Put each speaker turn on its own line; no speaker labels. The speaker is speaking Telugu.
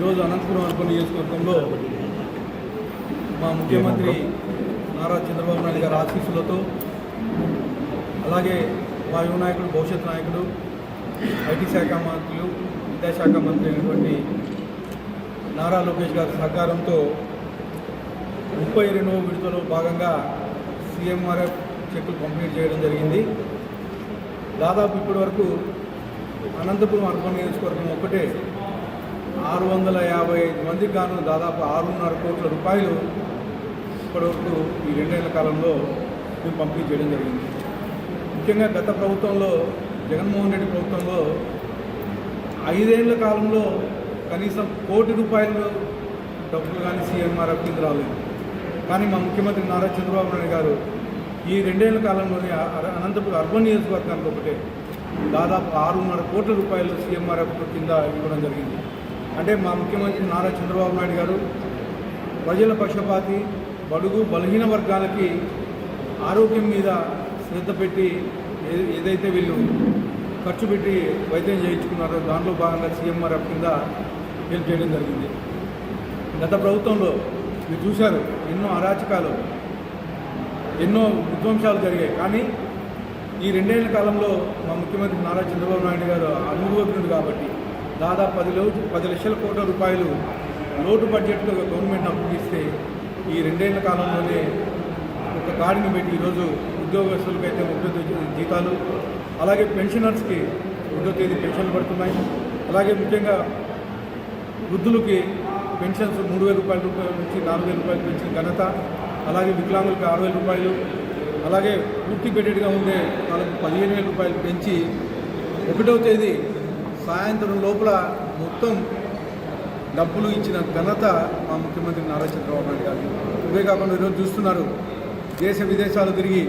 ఈరోజు అనంతపురం అర్బన్ నియోజకవర్గంలో మా ముఖ్యమంత్రి నారా చంద్రబాబు నాయుడు గారి ఆశీస్సులతో అలాగే మా యువ నాయకుడు భవిష్యత్ నాయకుడు ఐటీ శాఖ మంత్రులు విద్యాశాఖ మంత్రి అయినటువంటి నారా లోకేష్ గారి సహకారంతో 32వ విడతలో భాగంగా సీఎంఆర్ఎఫ్ చెక్కులు పంపిణీ చేయడం జరిగింది. దాదాపు ఇప్పటి వరకు అనంతపురం అర్బన్ నియోజకవర్గం ఒక్కటే 655 మందికి గాను దాదాపు 6.5 కోట్ల రూపాయలు ఇప్పటివరకు ఈ 2 ఏళ్ల కాలంలో మేము పంపిణీ చేయడం జరిగింది. ముఖ్యంగా గత ప్రభుత్వంలో జగన్మోహన్ రెడ్డి ప్రభుత్వంలో 5 ఏళ్ల కాలంలో కనీసం 1 కోటి రూపాయలు డబ్బులు కానీ సీఎంఆర్ఎఫ్ కింద రాలేదు. కానీ మా ముఖ్యమంత్రి నారా చంద్రబాబు నాయుడు గారు ఈ 2 ఏళ్ల కాలంలోనే అనంతపురం అర్బన్ నియోజకవర్గానికి ఒకటే దాదాపు 6.5 కోట్ల రూపాయలు సీఎంఆర్ఎఫ్ కింద ఇవ్వడం జరిగింది. అంటే మా ముఖ్యమంత్రి నారా చంద్రబాబు నాయుడు గారు ప్రజల పక్షపాతి, బడుగు బలహీన వర్గాలకి ఆరోగ్యం మీద శ్రద్ధ పెట్టి ఏదైతే వీళ్ళు ఖర్చు పెట్టి వైద్యం చేయించుకున్నారో దాంట్లో భాగంగా సీఎంఆర్ఎఫ్ కింద హెల్ప్ చేయడం జరిగింది. గత ప్రభుత్వంలో మీరు చూశారు ఎన్నో అరాచకాలు, ఎన్నో విధ్వంసాలు జరిగాయి. కానీ ఈ 2 ఏళ్ల కాలంలో మా ముఖ్యమంత్రి నారా చంద్రబాబు నాయుడు గారు అనుభవజ్ఞుడు కాబట్టి దాదాపు 10 లక్షల కోట్ల రూపాయలు లోటు బడ్జెట్లో గవర్నమెంట్ అప్పగిస్తే ఈ 2 ఏళ్ల కాలంలోనే ఒక గాడిని పెట్టి ఈరోజు ఉద్యోగస్తులకైతే 30 జీతాలు, అలాగే పెన్షనర్స్కి 1వ తేదీ పెన్షన్లు పడుతున్నాయి. అలాగే ముఖ్యంగా వృద్ధులకి పెన్షన్స్ 3,000 రూపాయల నుంచి 4,000 రూపాయలు పెంచిన ఘనత, అలాగే వికలాంగులకి 6,000 రూపాయలు, అలాగే పూర్తి బెడెడ్గా ఉండే వాళ్ళకి 15,000 రూపాయలు పెంచి 1వ తేదీ సాయంత్రం లోపల మొత్తం డబ్బులు ఇచ్చిన ఘనత మా ముఖ్యమంత్రి నారా చంద్రబాబు నాయుడు గారు. ఇవే కాకుండా ఈరోజు చూస్తున్నారు దేశ విదేశాలు తిరిగి